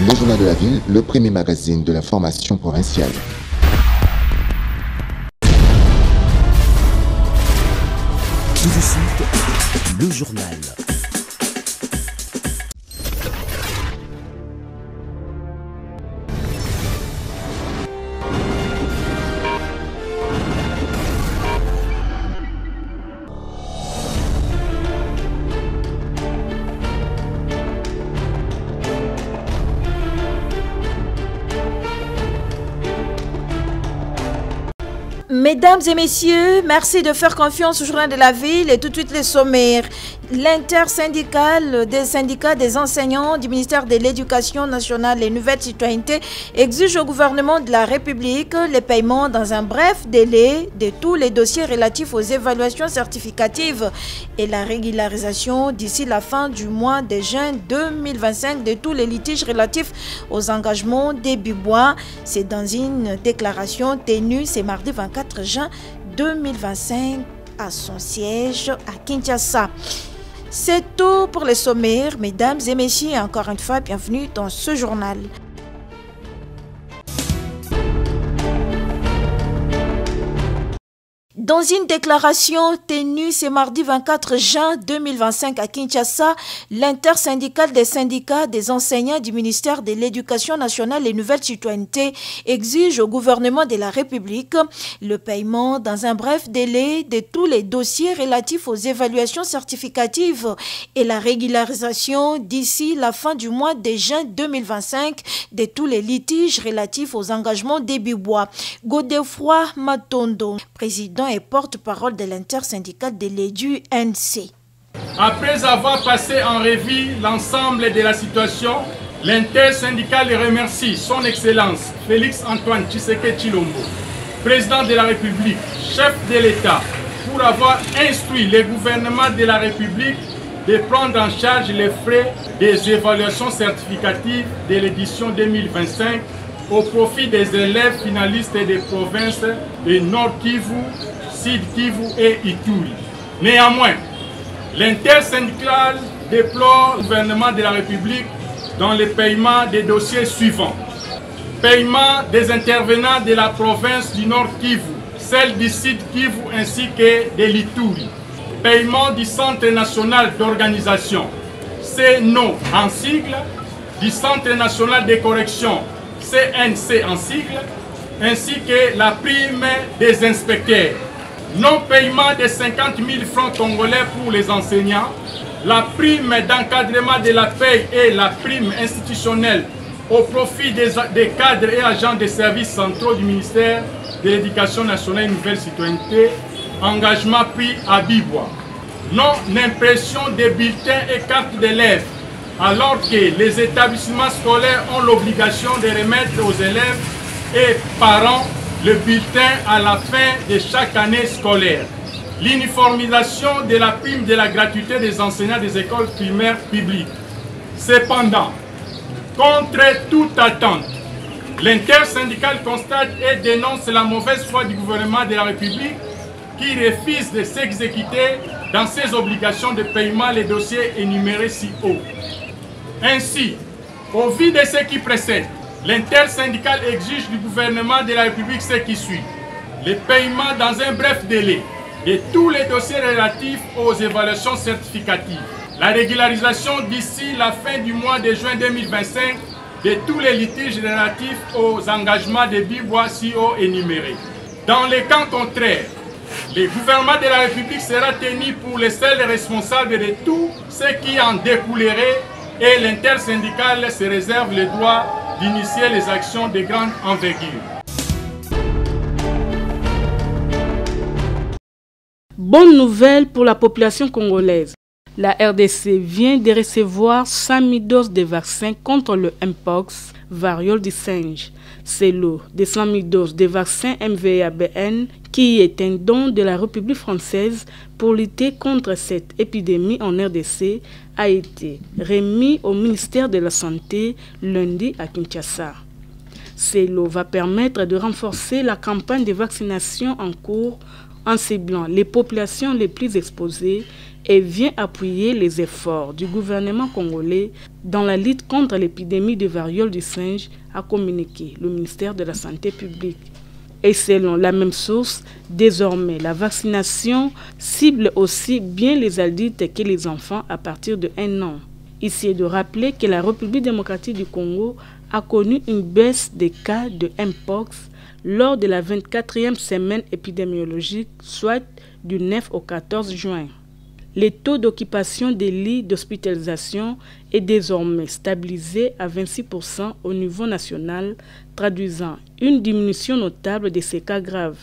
Le Journal de la Ville, le premier magazine de l'information provinciale. Tout de suite, le journal. Mesdames et messieurs, merci de faire confiance au Journal de la Ville et tout de suite les sommaires. L'intersyndicale des syndicats des enseignants du ministère de l'Éducation nationale et Nouvelle Citoyenneté exige au gouvernement de la République les paiements dans un bref délai de tous les dossiers relatifs aux évaluations certificatives et la régularisation d'ici la fin du mois de juin 2025 de tous les litiges relatifs aux engagements des Bibois. C'est dans une déclaration tenue ce mardi 24 juin 2025 à son siège à Kinshasa. C'est tout pour les sommaires, mesdames et messieurs. Encore une fois, bienvenue dans ce journal. Dans une déclaration tenue ce mardi 24 juin 2025 à Kinshasa, l'intersyndicale des syndicats des enseignants du ministère de l'Éducation nationale et Nouvelle Citoyenneté exige au gouvernement de la République le paiement dans un bref délai de tous les dossiers relatifs aux évaluations certificatives et la régularisation d'ici la fin du mois de juin 2025 de tous les litiges relatifs aux engagements des Bibois. Godefroy Matondo, président et porte-parole de l'intersyndicale de l'EDU-NC. Après avoir passé en revue l'ensemble de la situation, l'intersyndicale remercie son Excellence Félix Antoine Tshisekedi Tshilombo, président de la République, chef de l'État, pour avoir instruit le gouvernement de la République de prendre en charge les frais des évaluations certificatives de l'édition 2025 au profit des élèves finalistes des provinces de Nord Kivu, Sud Kivu et Ituri. Néanmoins, l'intersyndicale déplore le gouvernement de la République dans le paiement des dossiers suivants. Paiement des intervenants de la province du Nord Kivu, celle du Sud Kivu ainsi que de l'Ituri. Paiement du Centre national d'organisation, CNO en sigle, du Centre national de correction, CNC en sigle, ainsi que la prime des inspecteurs. Non-paiement de 50 000 francs congolais pour les enseignants, la prime d'encadrement de la paie et la prime institutionnelle au profit des cadres et agents des services centraux du ministère de l'Éducation nationale et Nouvelle Citoyenneté, engagement pris à Bibois. Non-impression des bulletins et cartes d'élèves, alors que les établissements scolaires ont l'obligation de remettre aux élèves et parents le bulletin à la fin de chaque année scolaire. L'uniformisation de la prime de la gratuité des enseignants des écoles primaires publiques. Cependant, contre toute attente, l'intersyndicale constate et dénonce la mauvaise foi du gouvernement de la République qui refuse de s'exécuter dans ses obligations de paiement les dossiers énumérés si haut. Ainsi, au vu de ce qui précède, l'intersyndicale exige du gouvernement de la République ce qui suit. Le paiement dans un bref délai de tous les dossiers relatifs aux évaluations certificatives. La régularisation d'ici la fin du mois de juin 2025 de tous les litiges relatifs aux engagements de Bibois si haut énumérés. Dans les cas contraires, le gouvernement de la République sera tenu pour les seuls responsables de tout ce qui en découlerait et l'intersyndicale se réserve le droit d'initier les actions de grande envergure. Bonne nouvelle pour la population congolaise. La RDC vient de recevoir 100 000 doses de vaccins contre le Mpox, variole du singe. C'est l'eau de 100 000 doses de vaccins MVA-BN qui est un don de la République française pour lutter contre cette épidémie en RDC a été remis au ministère de la Santé lundi à Kinshasa. Ce lot va permettre de renforcer la campagne de vaccination en cours en ciblant les populations les plus exposées et vient appuyer les efforts du gouvernement congolais dans la lutte contre l'épidémie de variole du singe, a communiqué le ministère de la Santé publique. Et selon la même source, désormais, la vaccination cible aussi bien les adultes que les enfants à partir de 1 an. Ici est de rappeler que la République démocratique du Congo a connu une baisse des cas de Mpox lors de la 24e semaine épidémiologique, soit du 9 au 14 juin. Le taux d'occupation des lits d'hospitalisation est désormais stabilisé à 26% au niveau national, traduisant une diminution notable de ces cas graves.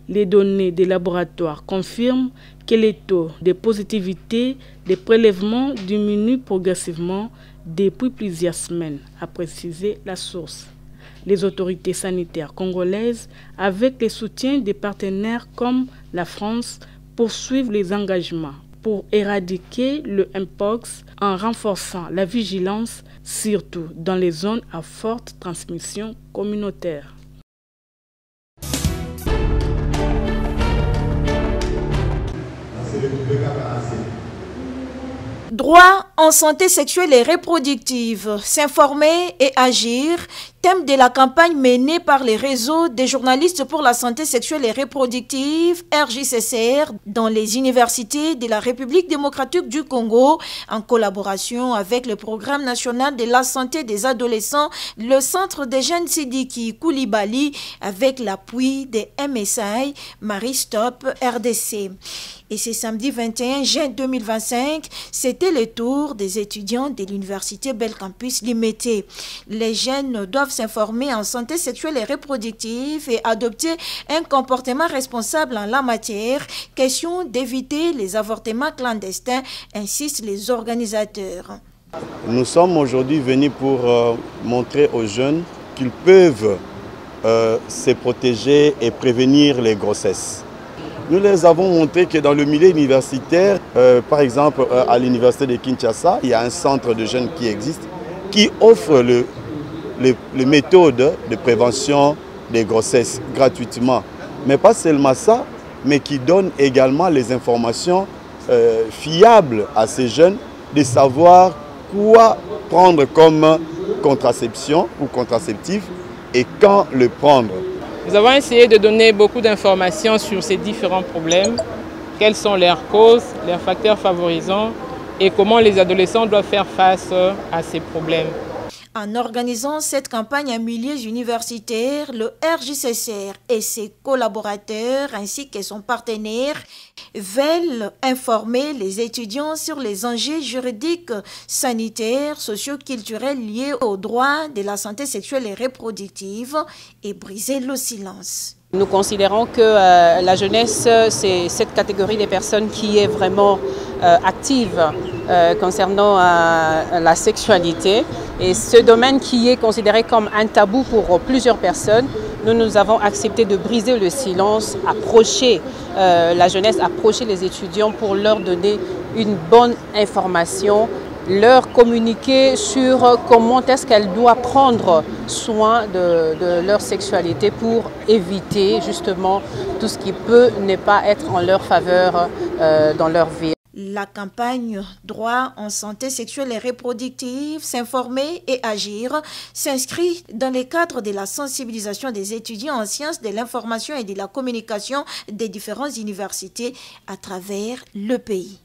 Les données des laboratoires confirment que les taux de positivité des prélèvements diminuent progressivement depuis plusieurs semaines, a précisé la source. Les autorités sanitaires congolaises, avec le soutien des partenaires comme la France, poursuivent les engagements pour éradiquer le Mpox en renforçant la vigilance, surtout dans les zones à forte transmission communautaire. Droit en santé sexuelle et reproductive, s'informer et agir, thème de la campagne menée par les réseaux des journalistes pour la santé sexuelle et reproductive, RJCCR, dans les universités de la République démocratique du Congo, en collaboration avec le Programme national de la santé des adolescents, le Centre des jeunes Sidiki Koulibaly, avec l'appui des MSI, Maristop RDC. Et c'est samedi 21 juin 2025, c'était le tour des étudiants de l'université Belcampus Limité. Les jeunes doivent s'informer en santé sexuelle et reproductive et adopter un comportement responsable en la matière. Question d'éviter les avortements clandestins, insistent les organisateurs. Nous sommes aujourd'hui venus pour montrer aux jeunes qu'ils peuvent se protéger et prévenir les grossesses. Nous les avons montré que dans le milieu universitaire, par exemple à l'université de Kinshasa, il y a un centre de jeunes qui existe, qui offre les méthodes de prévention des grossesses gratuitement. Mais pas seulement ça, mais qui donne également les informations fiables à ces jeunes de savoir quoi prendre comme contraception ou contraceptif et quand le prendre. Nous avons essayé de donner beaucoup d'informations sur ces différents problèmes, quelles sont leurs causes, leurs facteurs favorisants et comment les adolescents doivent faire face à ces problèmes. En organisant cette campagne en milieu universitaire, le RJCCR et ses collaborateurs ainsi que son partenaire veulent informer les étudiants sur les enjeux juridiques, sanitaires, socio-culturels liés aux droits de la santé sexuelle et reproductive et briser le silence. Nous considérons que la jeunesse, c'est cette catégorie des personnes qui est vraiment active concernant la sexualité. Et ce domaine qui est considéré comme un tabou pour plusieurs personnes, nous avons accepté de briser le silence, approcher la jeunesse, approcher les étudiants pour leur donner une bonne information, leur communiquer sur comment est-ce qu'elles doivent prendre soin de leur sexualité pour éviter justement tout ce qui peut ne pas être en leur faveur dans leur vie. La campagne Droit en santé sexuelle et reproductive, s'informer et agir s'inscrit dans le cadre de la sensibilisation des étudiants en sciences de l'information et de la communication des différentes universités à travers le pays.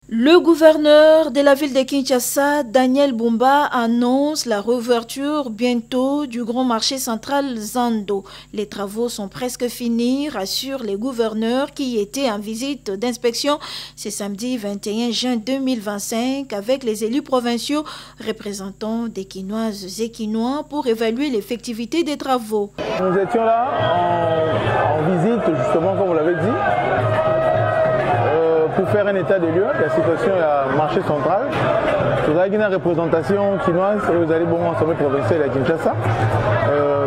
Le gouverneur de la ville de Kinshasa, Daniel Bumba, annonce la réouverture bientôt du grand marché central Zando. Les travaux sont presque finis, rassure les gouverneurs qui étaient en visite d'inspection ce samedi 21 juin 2025 avec les élus provinciaux, représentants des Quinoises et Quinois pour évaluer l'effectivité des travaux. Nous étions là en visite, justement, comme vous l'avez dit, pour faire un état de lieu de la situation à marché central. Vous avez une représentation quinoise et vous allez bon en sommet provincial à Kinshasa.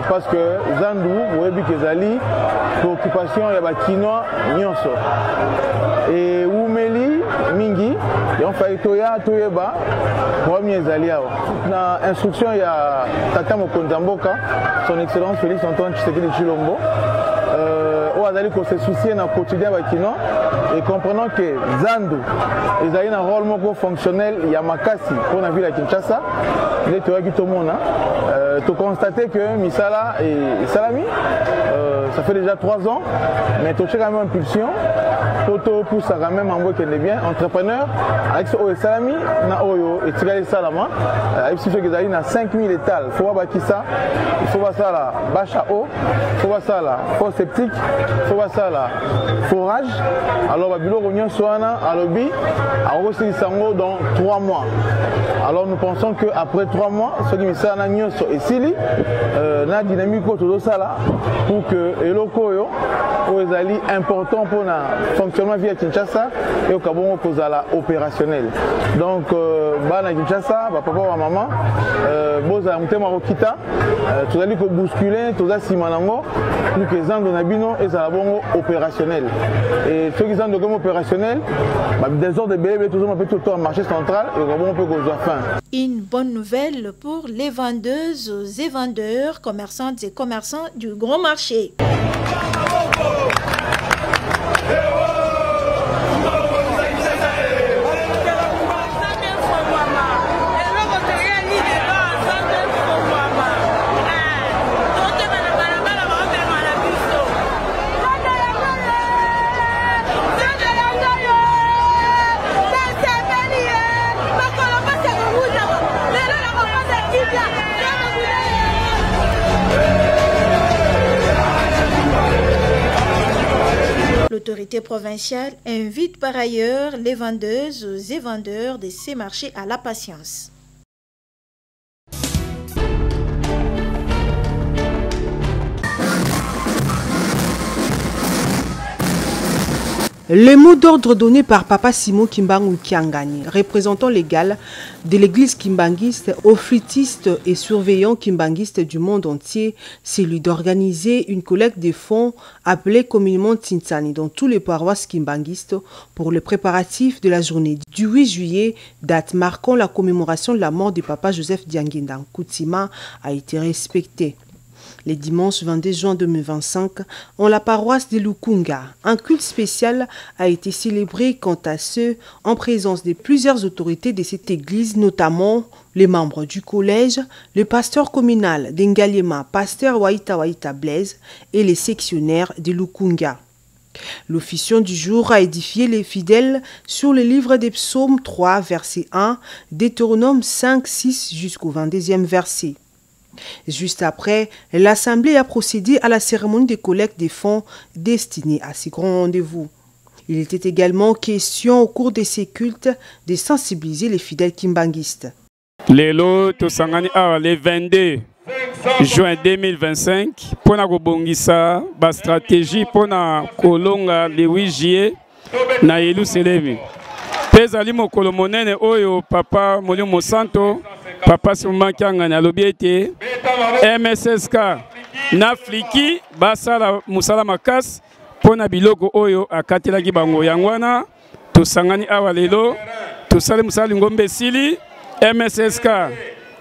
Parce que Zandu, vous voyez que Zali, préoccupation, il y a quinoa nyonso. Et Oumeli, mingi et on fait toya toyeba premier zalia na instruction ya tata mokonzi mboka son excellence Félix Antoine Tshisekedi Tshilombo on a d'aller se soucier dans le quotidien bakino et comprenant que Zandu ils ont un rôle moko fonctionnel ya makasi pour la ville de Kinshasa les toya qui tout le monde tu constater que Misala et Salami ça fait déjà 3 ans mais tu as quand même impulsion pour pousse quand même en que bien entrepreneur avec ce Salami na oyo et tirer salama avec ce que ils ont 5000 étals faut voir qui ça il faut voir ça là bâche à eau il faut voir ça là fosse septique il faut voir ça là forage alors babilo réunion soana à lobby à aussi sango dans 3 mois alors nous pensons que après 3 mois ce qui ça na nyoso et sili na dynamique tout ça là pour que eloko yo ezali important pour le fonctionnement via Kinshasa et au Kabongo kozala opérationnel. Donc bana Kinshasa, papa ou maman, boza mutema rokita, tu allez bousculer, tu as simanango pour que les gens nabino ezala bongo opérationnel. Et ceux qui sont de opérationnel, des ordres de bébé toujours un peu tout le marché central et on peut goza fin. Une bonne nouvelle pour les vendeuses et vendeurs, commerçantes et commerçants du gros marché. L'autorité provinciale invite par ailleurs les vendeuses et vendeurs de ces marchés à la patience. Le mot d'ordre donné par Papa Simon Kimbangu Kiangani, représentant légal de l'église kimbanguiste aux flûtistes et surveillants kimbanguistes du monde entier, c'est lui d'organiser une collecte de fonds appelée communément Tintani dans tous les paroisses kimbanguistes pour le préparatif de la journée du 8 juillet, date marquant la commémoration de la mort de Papa Joseph Dianguindan Koutima, a été respectée. Les dimanches 22 juin 2025, en la paroisse de Lukunga, un culte spécial a été célébré quant à ceux en présence de plusieurs autorités de cette église, notamment les membres du collège, le pasteur communal d'Engaliema, pasteur Waïta Waïta Blaise et les sectionnaires de Lukunga. L'officiant du jour a édifié les fidèles sur le livre des psaumes 3, verset 1, Deutéronome 5, 6 jusqu'au 22e verset. Juste après, l'Assemblée a procédé à la cérémonie de collecte des fonds destinés à ces grands rendez-vous. Il était également question au cours de ces cultes de sensibiliser les fidèles kimbanguistes. Lelo tosangani awa le 22 juin 2025 pour na kobongisa ba stratégie pour na kolonga le 8 juillet na Yerusalem. Pezali mokolo monene oyo papa Molimo Santo Papa Simon Kiangani alobi ete MSSK na Fliki basala musala makasi pona biloko oyo akatelaki bango yangwana tosangani awa lelo tosali musala ngombe sili MSSK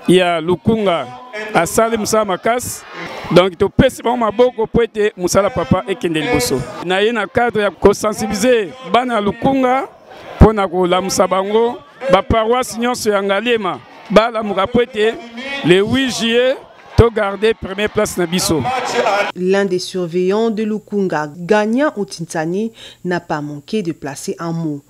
ya Lukunga asali musala makasi donc topesi bango maboko po ete musala papa ekende liboso na ye na cadre ya kosensibiliser bana Lukunga pona kolamusa bango ba paroisse nyonso ya Ngaliema bala mukapwete le 8 juillet to garder première place na biso. L'un des surveillants de Lukunga, gagnant au Tintani, n'a pas manqué de placer un mot.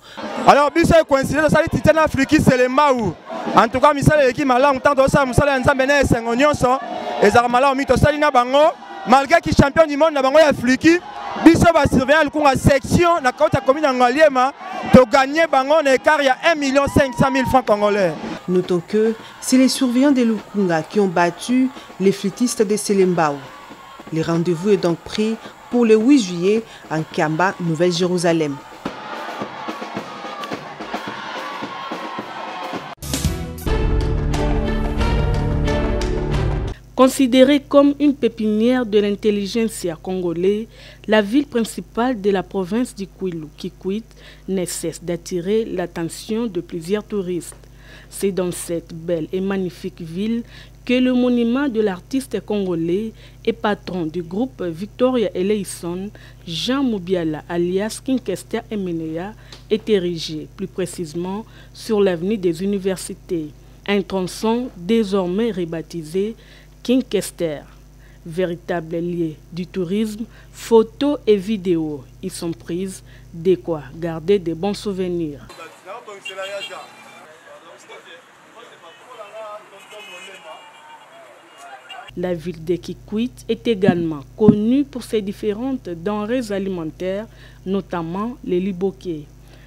Alors biso coïncide ça Tintani Afrique c'est le maou. En tout cas misala l'équipe malang tant ça musala nzambe na esengo nyonso ezaka malamu mito salina bango malgré qui champion du monde na bango ya Afrique biso ba surveillant Lukunga section na kota commune Ngaliema to gagner bango na écart ya 1 500 000 francs congolais. Notons que c'est les surveillants de Lukunga qui ont battu les flûtistes de Selembao. Le rendez-vous est donc pris pour le 8 juillet en Kamba, Nouvelle-Jérusalem. Considérée comme une pépinière de l'intelligentsia congolais, la ville principale de la province du Kwilu, Kikwit, ne cesse d'attirer l'attention de plusieurs touristes. C'est dans cette belle et magnifique ville que le monument de l'artiste congolais et patron du groupe Victoria Eleison, Jean Moubiala alias King Kester Emenea, est érigé, plus précisément sur l'avenue des Universités. Un tronçon désormais rebaptisé King Kester. Véritable lieu du tourisme, photos et vidéos y sont prises, de quoi garder de bons souvenirs. La ville de Kikwit est également connue pour ses différentes denrées alimentaires, notamment les liboké,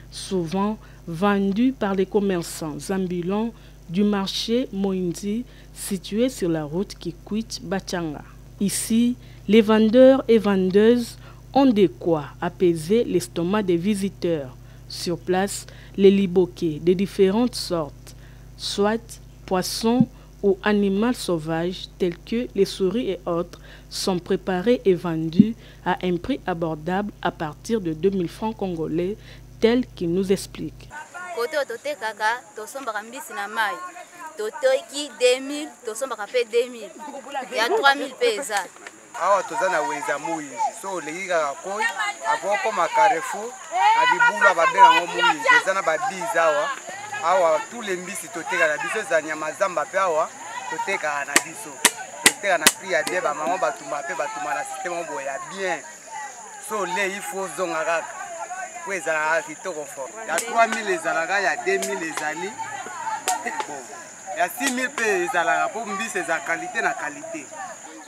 souvent vendus par les commerçants ambulants du marché Moindi, situé sur la route Kikwit-Bachanga. Ici, les vendeurs et vendeuses ont de quoi apaiser l'estomac des visiteurs. Sur place, les liboké de différentes sortes, soit poissons ou animaux sauvages tels que les souris et autres, sont préparés et vendus à un prix abordable à partir de 2000 francs congolais, tel qu'il nous explique. Côté autoté kaka, tosombaka mbisi na mai. Totoki 2000, tosombaka pe 2000. Ya 3000 pesa. Awa tozana weza muyi. So leika koi, avoko Carrefour, adibula babela ngo muyi. Tozana ba 10 awa. Awa tous les mbisi toteka na biso za nyama zamba pe awa, toteka na biso. Toteka na prix ya bien ba maman batuma pe batuma na système ngo ya bien. So le il faut zonga kaka. Il y a 3000 ezalaka, il y a 2000 ezali. Il y a 6000 pe ezalaka pour mbisi za qualité na qualité.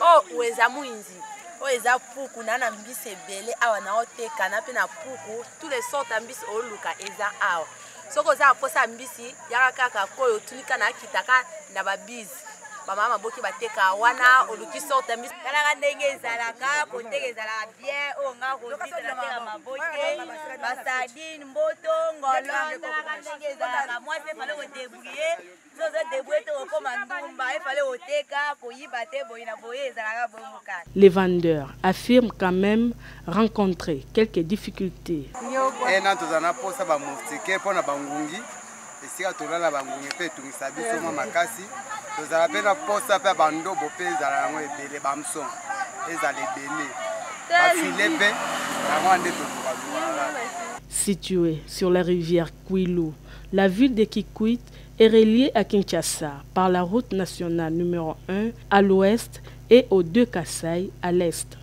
Oh, weza muinzi. Oh, eza puku na mbisi ebele awa na oteka na pe na puku, tous les sortes mbisi oluka eza awa. Soko za posa mbisi yaka kaka koyo tunika na kitaka na babizi. Mama boki bateka wana oluki sorte mbisi kala ndenge ezalaka koteka ezalaka bien o nga koteka na maboke basardine mboto ngolo kala ndenge ezalaka moi pe fallait o débrouiller zozo débrouiller to koma ndumba il fallait o teka koyiba te boyina boye ezalaka bomuka. Les vendeurs affirment quand même rencontrer quelques difficultés. Et na tozana posa ba moustike pona bangungi esika tolala bangungi pe tungisa biso mwa makasi. Située sur la rivière Kwilu, la ville de Kikwit est reliée à Kinshasa par la route nationale numéro 1 à l'ouest et aux deux Kasaï à l'est.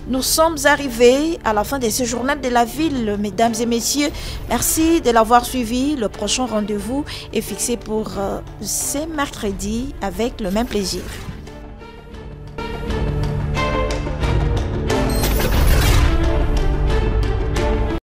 Nous sommes arrivés à la fin de ce journal de la ville, mesdames et messieurs. Merci de l'avoir suivi. Le prochain rendez-vous est fixé pour ce mercredi avec le même plaisir.